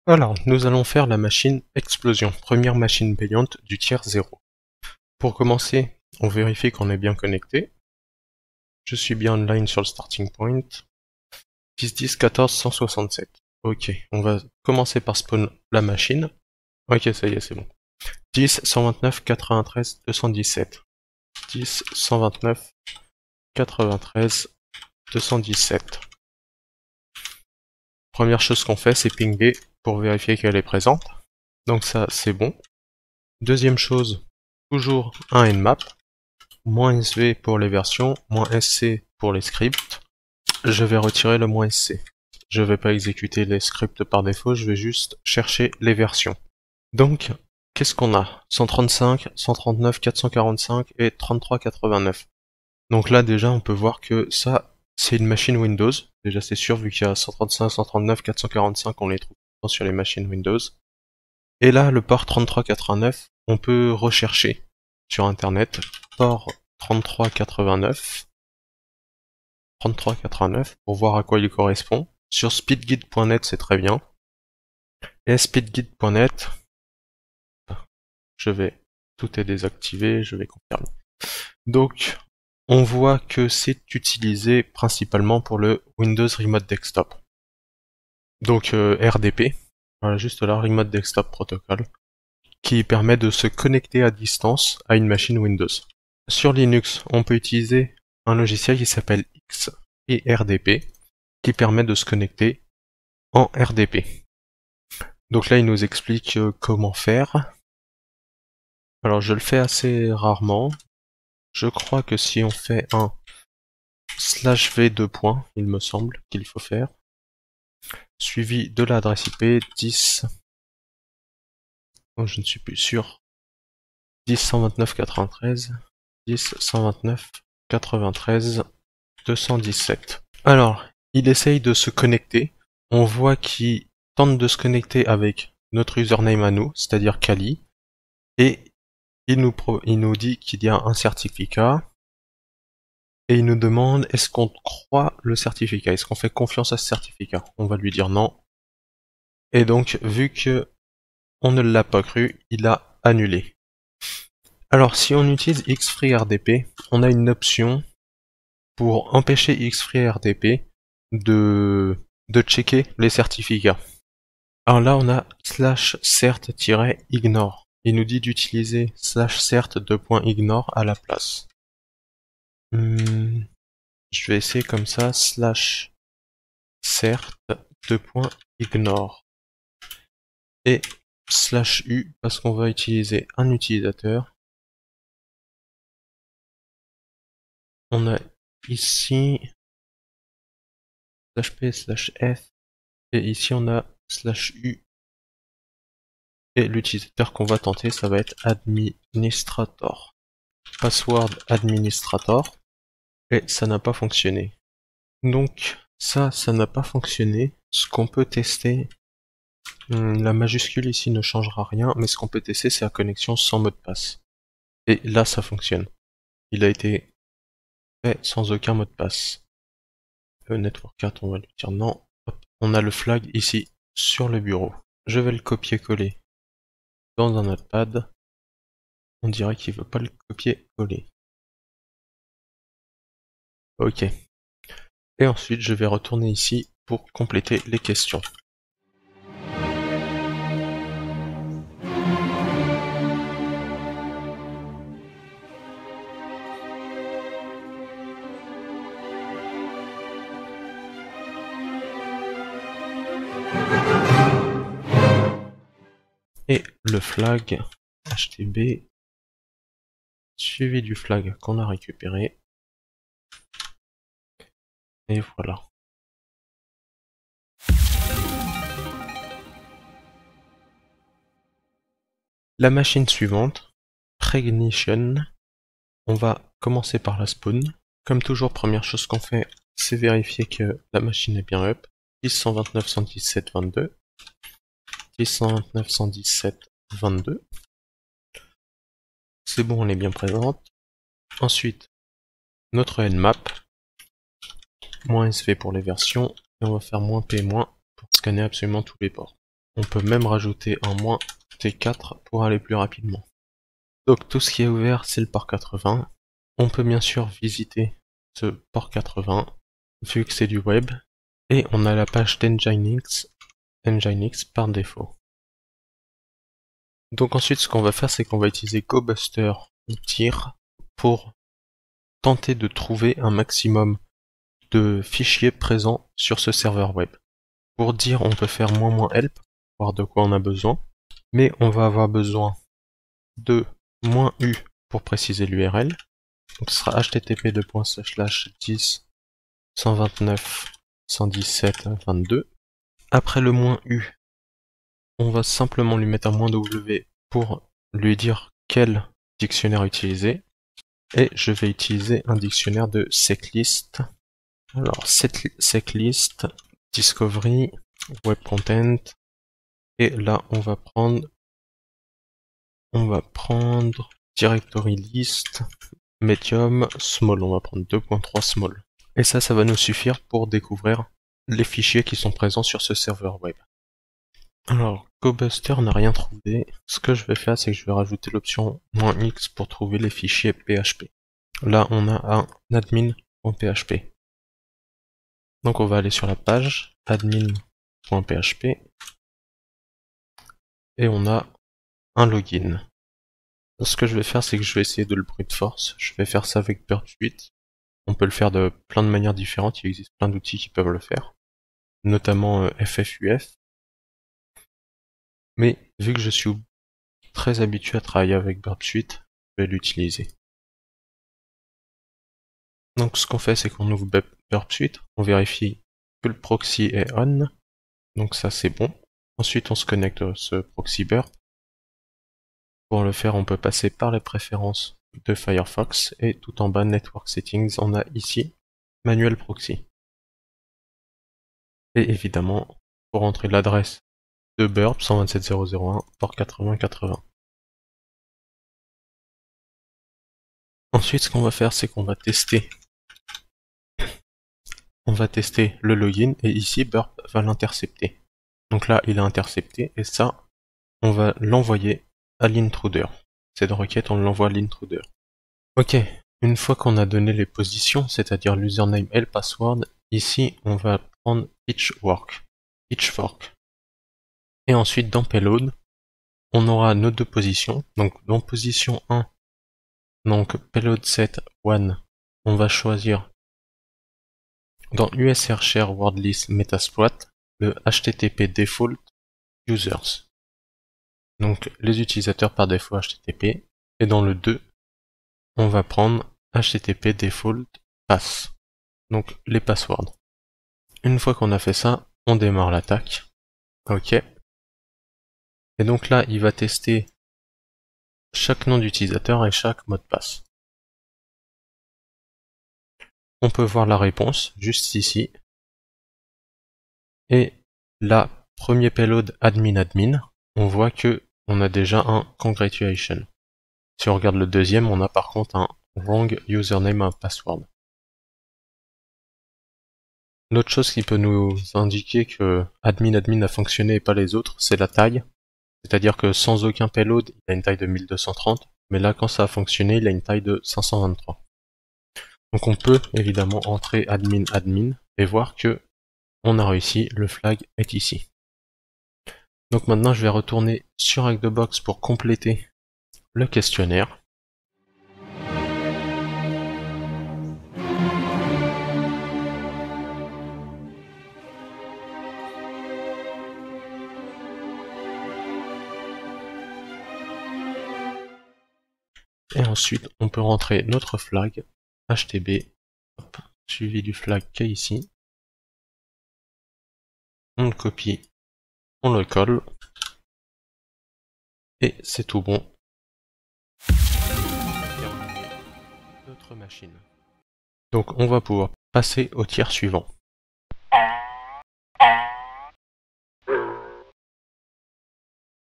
Alors, nous allons faire la machine explosion, première machine payante du tiers 0. Pour commencer, on vérifie qu'on est bien connecté. Je suis bien online sur le starting point. 10 14 167. Ok, on va commencer par spawn la machine. Ok, ça y est, c'est bon. 10 129 93 217. 10 129 93 217. Première chose qu'on fait, c'est pinguer pour vérifier qu'elle est présente. Donc ça, c'est bon. Deuxième chose, toujours un nmap, -sv pour les versions, -sc pour les scripts. Je vais retirer le -sc. Je vais pas exécuter les scripts par défaut, je vais juste chercher les versions. Donc, qu'est-ce qu'on a? 135, 139, 445 et 3389. Donc là déjà on peut voir que ça c'est une machine Windows. Déjà c'est sûr vu qu'il y a 135, 139, 445 on les trouve sur les machines Windows. Et là le port 3389 on peut rechercher sur internet port 3389 pour voir à quoi il correspond. Sur speedguide.net c'est très bien. Et speedguide.net tout est désactivé, je vais confirmer. Donc on voit que c'est utilisé principalement pour le Windows Remote Desktop. Donc RDP, voilà juste là, Remote Desktop Protocol, qui permet de se connecter à distance à une machine Windows. Sur Linux, on peut utiliser un logiciel qui s'appelle XFreeRDP, qui permet de se connecter en RDP. Donc là, il nous explique comment faire. Alors je le fais assez rarement. Je crois que si on fait un /v2 points, il me semble qu'il faut faire, suivi de l'adresse IP 10, oh, je ne suis plus sûr, 10 129 93, 10 129 93 217. Alors, il essaye de se connecter, on voit qu'il tente de se connecter avec notre username à nous, c'est-à-dire Kali, et il nous dit qu'il y a un certificat, et il nous demande est-ce qu'on croit le certificat, est-ce qu'on fait confiance à ce certificat. On va lui dire non. Et donc, vu que on ne l'a pas cru, il a annulé. Alors, si on utilise XFreeRDP, on a une option pour empêcher XFreeRDP de checker les certificats. Alors là, on a /cert-ignore. Il nous dit d'utiliser /cert2.ignore à la place. Je vais essayer comme ça, /cert2.ignore. Et /u parce qu'on va utiliser un utilisateur. On a ici /p /f et ici on a /u et l'utilisateur qu'on va tenter ça va être administrator. Password administrator et ça n'a pas fonctionné. Donc ça n'a pas fonctionné. Ce qu'on peut tester, la majuscule ici ne changera rien, mais ce qu'on peut tester c'est la connexion sans mot de passe. Et là ça fonctionne. Il a été fait sans aucun mot de passe. Network 4 on va lui dire non. Hop. On a le flag ici sur le bureau. Je vais le copier-coller dans un notepad. On dirait qu'il veut pas le copier-coller. Ok. Et ensuite je vais retourner ici pour compléter les questions. Et le flag HTB suivi du flag qu'on a récupéré. Et voilà. La machine suivante, Pregnition. On va commencer par la spawn. Comme toujours, première chose qu'on fait, c'est vérifier que la machine est bien up. 10 129 117 22. 10 129 117 22. C'est bon, elle est bien présente. Ensuite, notre nmap, -sv pour les versions, et on va faire -p- pour scanner absolument tous les ports. On peut même rajouter un -T4 pour aller plus rapidement. Donc tout ce qui est ouvert, c'est le port 80. On peut bien sûr visiter ce port 80, vu que c'est du web. Et on a la page d'Nginx par défaut. Donc ensuite, ce qu'on va faire, c'est qu'on va utiliser GoBuster ou TIR pour tenter de trouver un maximum de fichiers présents sur ce serveur web. Pour dire, on peut faire --help, voir de quoi on a besoin, mais on va avoir besoin de -u pour préciser l'URL. Donc ce sera http://10.129.117.22. Après le -u, on va simplement lui mettre un -w pour lui dire quel dictionnaire utiliser. Et je vais utiliser un dictionnaire de seclist. Alors, seclist, discovery, web content. Et là, on va prendre directory list, medium, small. On va prendre 2.3 small. Et ça va nous suffire pour découvrir les fichiers qui sont présents sur ce serveur web. Alors, GoBuster n'a rien trouvé. Ce que je vais faire, c'est que je vais rajouter l'option -x pour trouver les fichiers PHP. Là, on a un admin.php. Donc on va aller sur la page admin.php et on a un login. Donc, ce que je vais faire, c'est que je vais essayer de le brute force. Je vais faire ça avec Burp Suite. On peut le faire de plein de manières différentes. Il existe plein d'outils qui peuvent le faire, notamment FFUF. Mais vu que je suis très habitué à travailler avec Burp Suite, je vais l'utiliser. Donc ce qu'on fait, c'est qu'on ouvre Burp Suite, on vérifie que le proxy est on, donc ça c'est bon. Ensuite on se connecte à ce proxy Burp. Pour le faire, on peut passer par les préférences de Firefox, et tout en bas, Network Settings, on a ici Manuel Proxy. Et évidemment, pour entrer l'adresse de Burp, 127.0.0.1, port 80.80. Ensuite, ce qu'on va faire, c'est qu'on va tester. On va tester le login, et ici, Burp va l'intercepter. Donc là, il a intercepté, et ça, on va l'envoyer à l'intruder. Cette requête, on l'envoie à l'intruder. Ok, une fois qu'on a donné les positions, c'est-à-dire l'username et le password, ici, on va prendre pitchfork. Et ensuite, dans payload, on aura nos deux positions. Donc, dans position 1, donc payload set 1, on va choisir dans USR share wordlist metasploit le HTTP default users. Donc, les utilisateurs par défaut HTTP. Et dans le 2, on va prendre HTTP default pass. Donc, les passwords. Une fois qu'on a fait ça, on démarre l'attaque. Ok. Et donc là, il va tester chaque nom d'utilisateur et chaque mot de passe. On peut voir la réponse juste ici. Et là, premier payload admin, on voit que on a déjà un congratulation. Si on regarde le deuxième, on a par contre un wrong username and password. L'autre chose qui peut nous indiquer que admin a fonctionné et pas les autres, c'est la taille. C'est-à-dire que sans aucun payload, il a une taille de 1230, mais là quand ça a fonctionné, il a une taille de 523. Donc on peut évidemment entrer admin et voir que on a réussi, le flag est ici. Donc maintenant je vais retourner sur Hack-the-Box pour compléter le questionnaire. Et ensuite on peut rentrer notre flag HTB, hop, suivi du flag qui est ici. On le copie, on le colle, et c'est tout bon. Terminer notre machine. Donc on va pouvoir passer au tiers suivant.